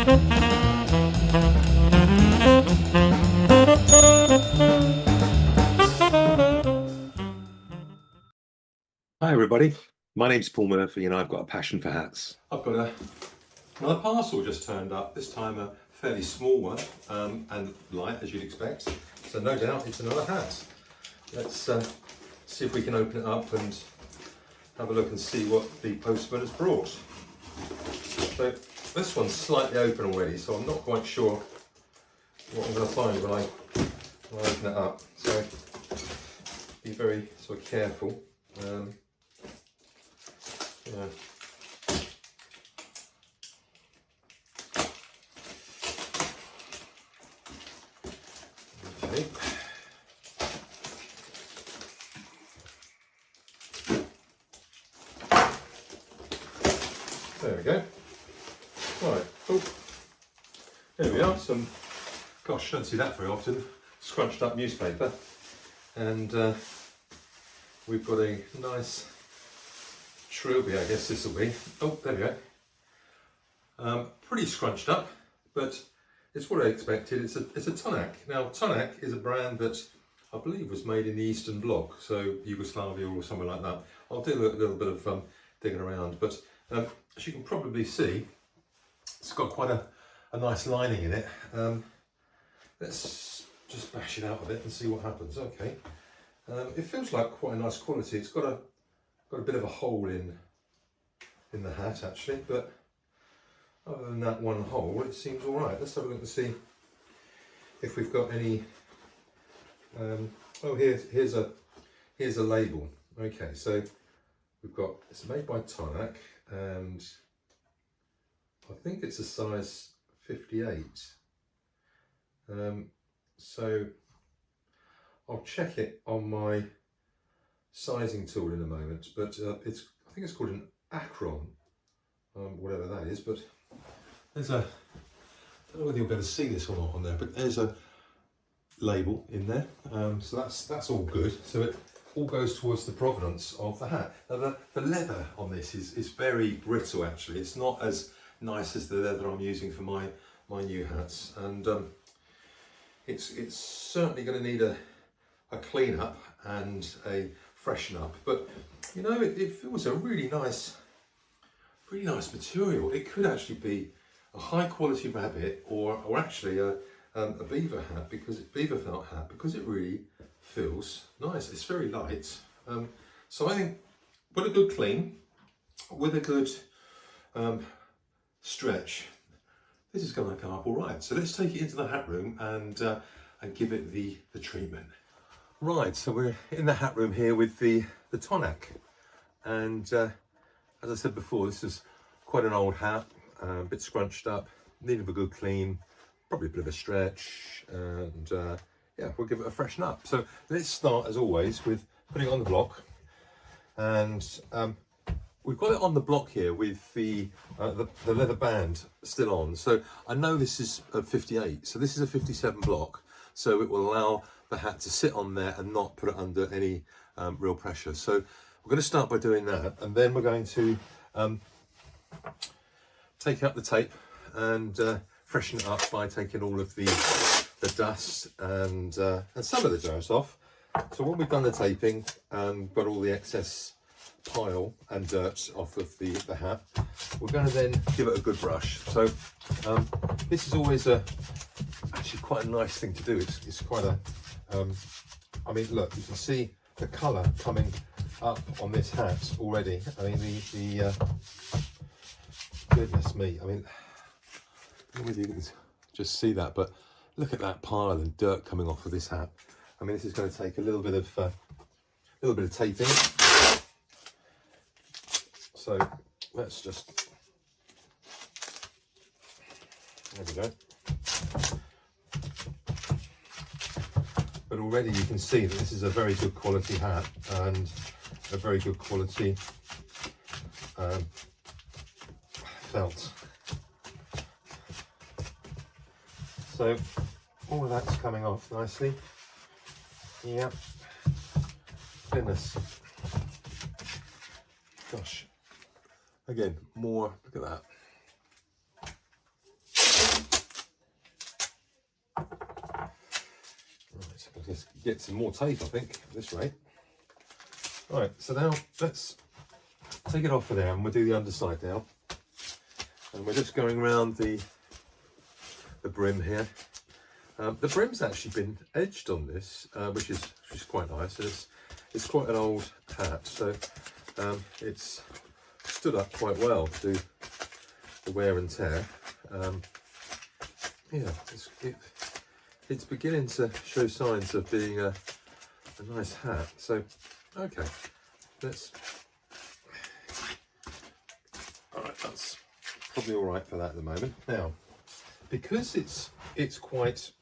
Hi everybody, my name's Paul Murphy and I've got a passion for hats. I've got another parcel just turned up, this time a fairly small one and light as you'd expect, so no doubt it's another hat. Let's see if we can open it up and have a look and see what the postman has brought. So this one's slightly open already, so I'm not quite sure what I'm going to find when I open it up, so be very sort of careful. Yeah. Okay. There we go. Right. Oh. There we are. Some, gosh, don't see that very often. Scrunched up newspaper, and we've got a nice trilby, I guess this will be. Oh, there we go. Pretty scrunched up, but it's what I expected. It's a Tonak. Now, Tonak is a brand that I believe was made in the Eastern Bloc, so Yugoslavia or somewhere like that. I'll do a little bit of digging around, but as you can probably see, it's got quite a nice lining in it. Let's just bash it out a bit and see what happens. Okay. It feels like quite a nice quality. It's got a bit of a hole in the hat actually, but other than that one hole, it seems all right. Let's have a look and see if we've got any. Oh, here's a label. Okay, so we've got, it's made by Tonak, and I think it's a size 58. So I'll check it on my sizing tool in a moment, but I think it's called an Akron, whatever that is, but there's I don't know whether you'll be able to see this or not on there, but there's a label in there, so that's all good. So it all goes towards the provenance of the hat. Now the leather on this is very brittle actually. It's not as nice as the leather I'm using for my new hats, and it's certainly going to need a clean up and a freshen up, but you know, it feels a really nice material. It could actually be a high quality rabbit or actually a beaver hat, because it's beaver felt hat, because it really feels nice. It's very light, so I think with a good clean, with a good stretch, this is going to come up all right. So let's take it into the hat room and give it the treatment. Right, so we're in the hat room here with the Tonak, and as I said before, this is quite an old hat, a bit scrunched up, needed a good clean, probably a bit of a stretch, and yeah, we'll give it a freshen up. So let's start as always with putting it on the block, and we've got it on the block here with the leather band still on. So I know this is a 58, so this is a 57 block, so it will allow the hat to sit on there and not put it under any real pressure. So we're going to start by doing that, and then we're going to take out the tape and freshen it up by taking all of the dust and some of the dirt off. So when we've done the taping and got all the excess pile and dirt off of the hat, we're going to then give it a good brush. So this is always actually quite a nice thing to do. It's quite a I mean, look, you can see the colour coming up on this hat already. I mean, the goodness me, I mean, I don't know whether you can just see that, but look at that pile and dirt coming off of this hat. I mean, this is going to take a little bit of taping. So let's just, there we go. But already you can see that this is a very good quality hat and a very good quality felt. So all of that's coming off nicely. Yeah. Goodness. Gosh. Again, more, look at that. just get some more tape, I think, at this rate. Right, so now let's take it off of there and we'll do the underside now. And we're just going around the brim here. The brim's actually been edged on this, which is quite nice. And it's quite an old hat, so it's stood up quite well to the wear and tear. Yeah, it's beginning to show signs of being a nice hat. So, okay, all right, that's probably all right for that at the moment. Now, because it's quite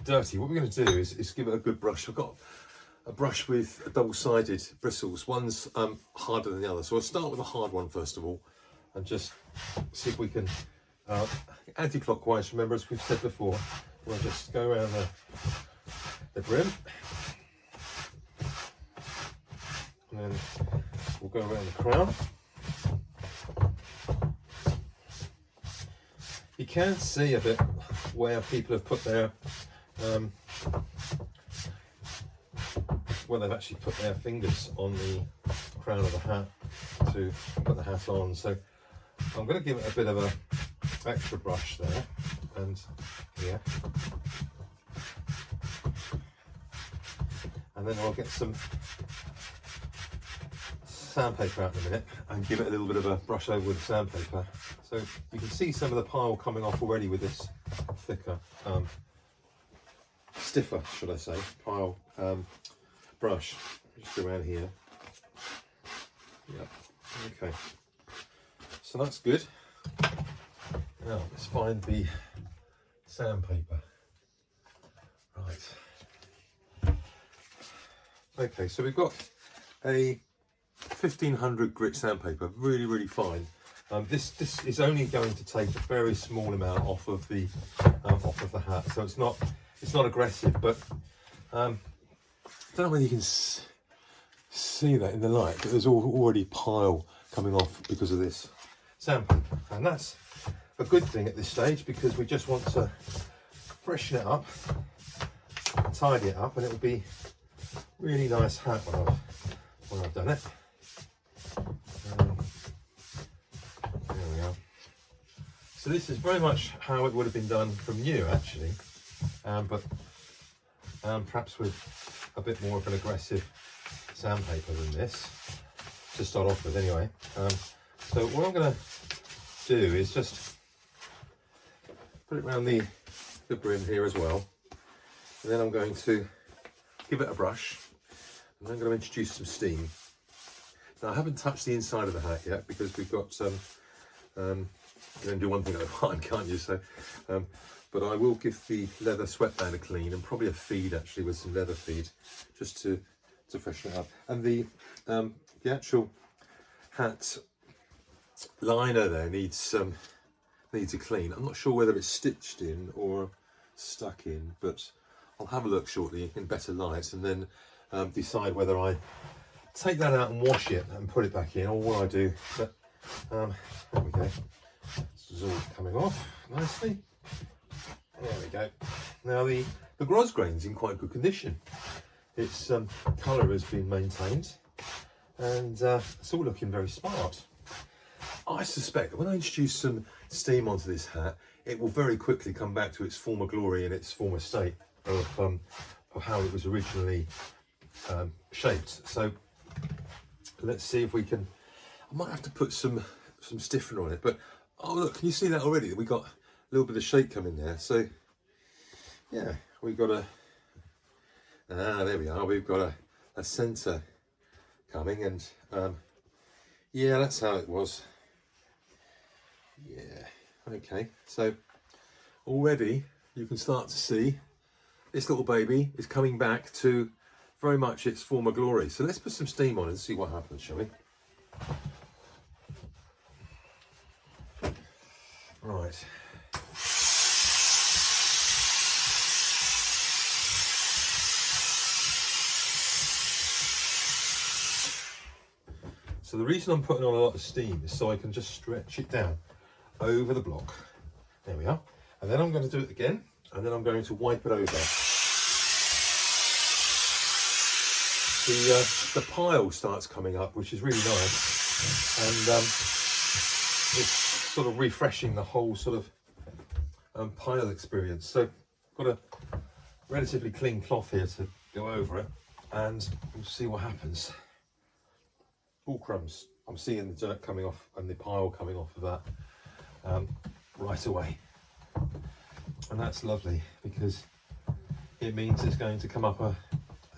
dirty, what we're going to do is give it a good brush. I've got a brush with double-sided bristles. One's harder than the other, so I'll start with a hard one first of all, and just see if we can anti-clockwise. Remember, as we've said before, we'll just go around the brim, and then we'll go around the crown. You can see a bit where people have put their where they've actually put their fingers on the crown of the hat to put the hat on. So I'm going to give it a bit of a extra brush there and here, and then I'll get some sandpaper out in a minute and give it a little bit of a brush over with sandpaper. So you can see some of the pile coming off already with this thicker, stiffer, should I say, pile brush. Just around here. Yeah, okay. So that's good. Now let's find the sandpaper. Right. Okay, so we've got a 1500 grit sandpaper, really fine. This is only going to take a very small amount off of the hat, so it's not aggressive. But I don't know whether you can see that in the light, but there's already pile coming off because of this sandpaper, and that's a good thing at this stage because we just want to freshen it up, tidy it up, and it will be really nice hat when I've done it. There we are. So this is very much how it would have been done from new, actually, but perhaps with a bit more of an aggressive sandpaper than this to start off with, anyway. So what I'm going to do is just put it around the brim here as well, and then I'm going to give it a brush, and I'm going to introduce some steam. Now, I haven't touched the inside of the hat yet because we've got you can do one thing at a time, can't you? So, but I will give the leather sweatband a clean, and probably a feed actually with some leather feed, just to freshen it up. And the actual hat liner there needs a clean. I'm not sure whether it's stitched in or stuck in, but I'll have a look shortly in better light, and then decide whether I take that out and wash it and put it back in, or what I do. But there we go. This is all coming off nicely. There we go. Now the gros grain's in quite good condition. Its colour has been maintained, and it's all looking very smart. I suspect that when I introduce some steam onto this hat, it will very quickly come back to its former glory and its former state of how it was originally shaped. So let's see if we can. I might have to put some stiffener on it, but oh look, can you see that already? We got a little bit of shape coming there. So yeah, we got a there we are. We've got a centre coming, and yeah, that's how it was. Yeah, okay. So already you can start to see this little baby is coming back to very much its former glory. So let's put some steam on and see what happens, shall we? Right. So the reason I'm putting on a lot of steam is so I can just stretch it down over the block. There we are. And then I'm going to do it again and then I'm going to wipe it over. The pile starts coming up, which is really nice, and it's sort of refreshing the whole sort of pile experience. So I've got a relatively clean cloth here to go over it, and we'll see what happens. Ball crumbs. I'm seeing the dirt coming off and the pile coming off of that right away, and that's lovely because it means it's going to come up a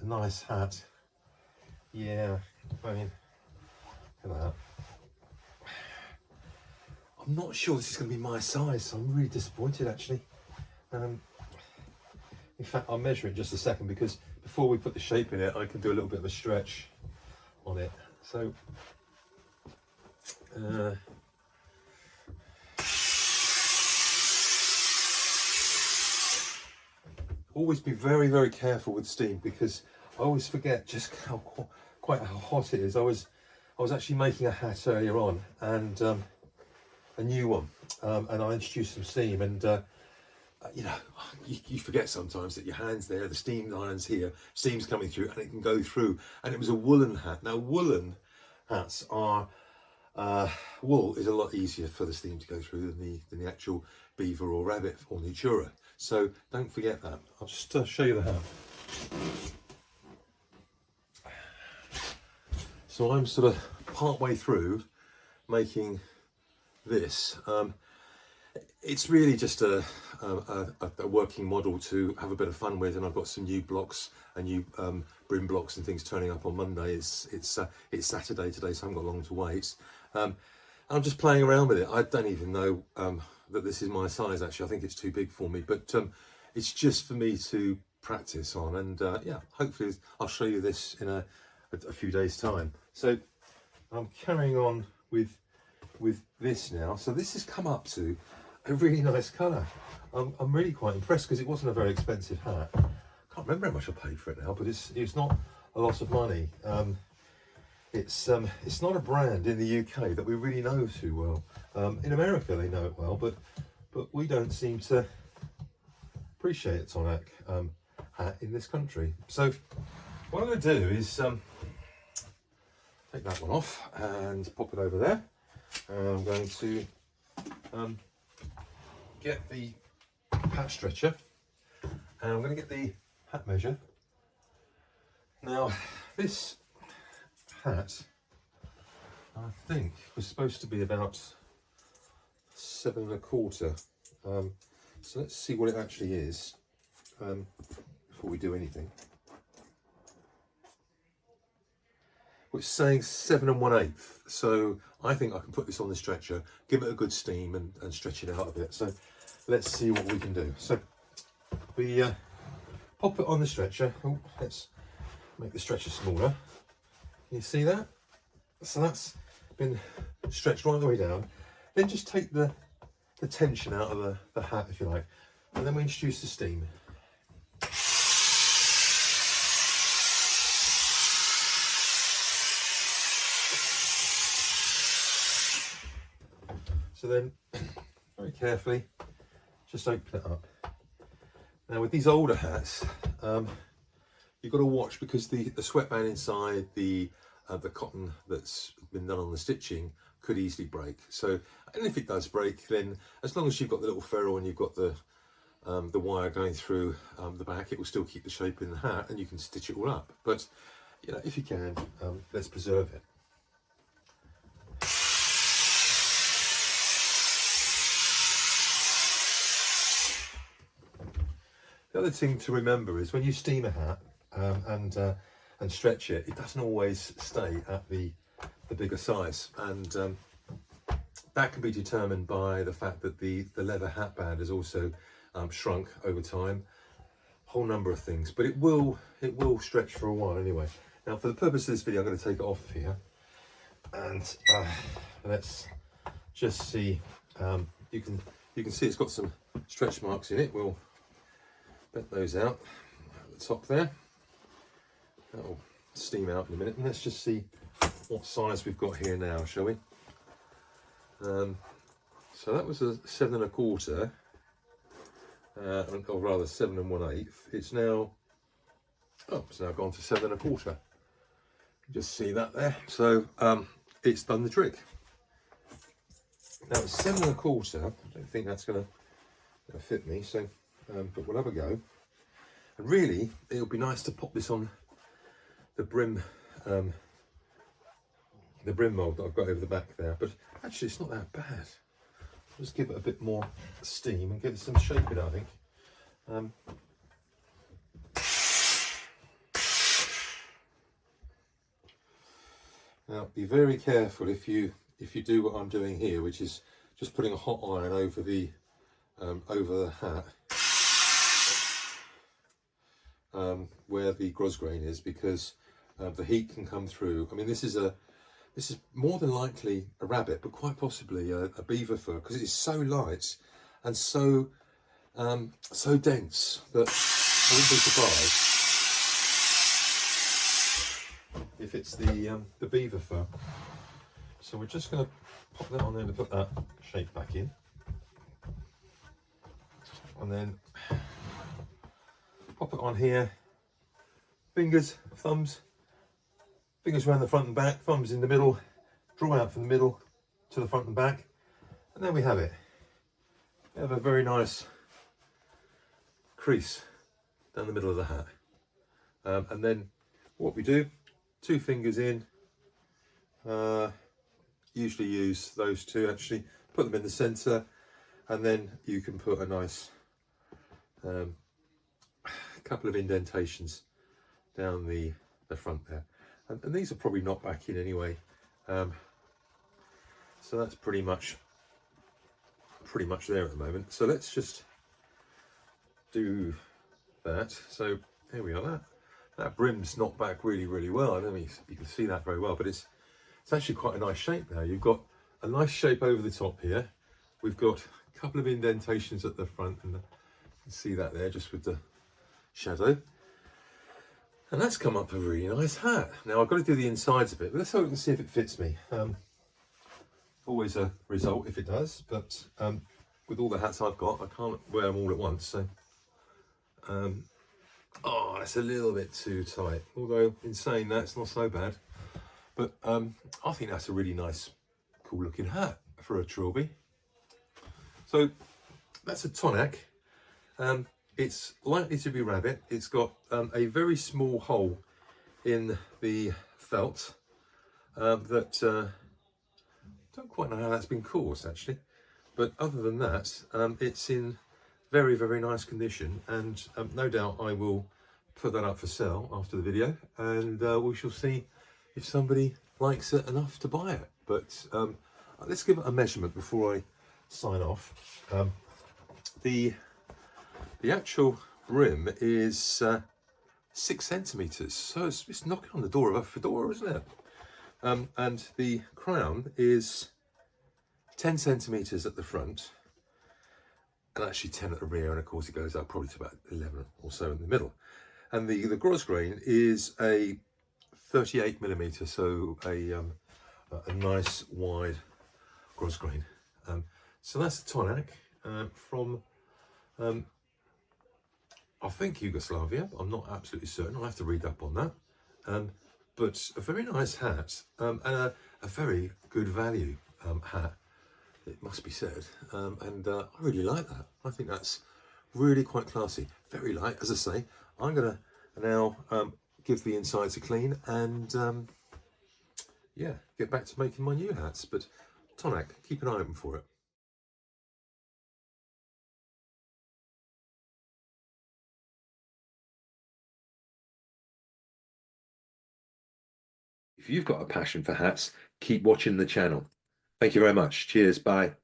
nice hat. Yeah, I mean, look at that. I'm not sure this is going to be my size, so I'm really disappointed actually. In fact, I'll measure it in just a second, because before we put the shape in it, I can do a little bit of a stretch on it. So, always be very, very careful with steam, because I always forget just quite how hot it is. I was actually making a hat earlier on, and a new one, and I introduced some steam, and you know, you forget sometimes that your hand's there, the steam iron's here, steam's coming through, and it can go through. And it was a woolen hat. Now, woolen hats are wool is a lot easier for the steam to go through than the actual beaver or rabbit or natura. So don't forget that. I'll just show you the hat. So I'm sort of part way through making this. It's really just a working model to have a bit of fun with, and I've got some new blocks and new brim blocks and things turning up on Monday. It's Saturday today, so I haven't got long to wait. I'm just playing around with it. I don't even know that this is my size actually. I think it's too big for me, but it's just for me to practice on, and yeah, hopefully I'll show you this in a few days time. So I'm carrying on with this now. So this has come up to a really nice colour. I'm really quite impressed, because it wasn't a very expensive hat. I can't remember how much I paid for it now, but it's not a lot of money. It's not a brand in the UK that we really know too well. In America they know it well, but we don't seem to appreciate a Tonak hat in this country. So what I'm going to do is take that one off and pop it over there. I'm going to get the hat stretcher, and I'm going to get the hat measure. Now, this hat, I think, was supposed to be about 7 1/4. So let's see what it actually is before we do anything. Well, it's saying 7 1/8, so I think I can put this on the stretcher, give it a good steam, and stretch it out a bit. So let's see what we can do. So we pop it on the stretcher. Oh, let's make the stretcher smaller. Can you see that? So that's been stretched right the way down. Then just take the tension out of the hat, if you like, and then we introduce the steam. So then, very carefully, just open it up. Now with these older hats, you've got to watch, because the sweatband inside, the cotton that's been done on the stitching could easily break. So, and if it does break, then as long as you've got the little ferrule and you've got the wire going through the back, it will still keep the shape in the hat, and you can stitch it all up. But you know, if you can, let's preserve it. The other thing to remember is when you steam a hat and stretch it, it doesn't always stay at the bigger size, and that can be determined by the fact that the leather hat band has also shrunk over time. Whole number of things, but it will stretch for a while anyway. Now, for the purpose of this video, I'm going to take it off here, and let's just see. You can see it's got some stretch marks in it. We'll bent those out at the top there. That'll steam out in a minute, and let's just see what size we've got here now, shall we? So that was a 7 1/4, or rather 7 1/8. It's now gone to 7 1/4. Just see that there. So it's done the trick. Now it's 7 1/4. I don't think that's going to fit me. So, but we'll have a go. And really, it'll be nice to pop this on the brim mold that I've got over the back there. But actually, it's not that bad. Just give it a bit more steam and get some shape in it, I think. Now, be very careful if you do what I'm doing here, which is just putting a hot iron over the hat where the grosgrain is, because the heat can come through. I mean, this is more than likely a rabbit, but quite possibly a beaver fur, because it is so light and so dense that I wouldn't be surprised if it's the beaver fur. So we're just going to pop that on there to put that shape back in, and then pop it on here. Fingers, thumbs. Fingers around the front and back, thumbs in the middle, draw out from the middle to the front and back, and then we have it. We have a very nice crease down the middle of the hat. And then what we do, 2 fingers in, usually use those 2 actually, put them in the centre, and then you can put a nice couple of indentations down the front there. And these are probably not back in anyway, so that's pretty much there at the moment. So let's just do that. So here we are. That brim's not back really well. I don't think you can see that very well, but it's actually quite a nice shape now. You've got a nice shape over the top here. We've got a couple of indentations at the front, and you can see that there just with the shadow. And that's come up a really nice hat. Now I've got to do the insides of it, but let's hope and see if it fits me. Always a result if it does, but with all the hats I've got, I can't wear them all at once. So, oh, it's a little bit too tight. Although in saying that, it's not so bad. But I think that's a really nice, cool looking hat for a trilby. So that's a Tonak. It's likely to be rabbit. It's got a very small hole in the felt that don't quite know how that's been caused actually, but other than that, it's in very nice condition, and no doubt I will put that up for sale after the video, and we shall see if somebody likes it enough to buy it. But let's give it a measurement before I sign off. The actual brim is 6 centimeters, so it's knocking on the door of a fedora, isn't it? And the crown is 10 centimeters at the front, and actually 10 at the rear, and of course it goes up probably to about 11 or so in the middle. And the grosgrain is a 38 millimeter, so a nice wide grosgrain. So that's the Tonak from I think Yugoslavia. I'm not absolutely certain. I'll have to read up on that. But a very nice hat, and a very good value hat, it must be said. And I really like that. I think that's really quite classy. Very light, as I say. I'm going to now give the insides a clean and yeah, get back to making my new hats. But Tonak, keep an eye open for it. If you've got a passion for hats, keep watching the channel. Thank you very much. Cheers. Bye.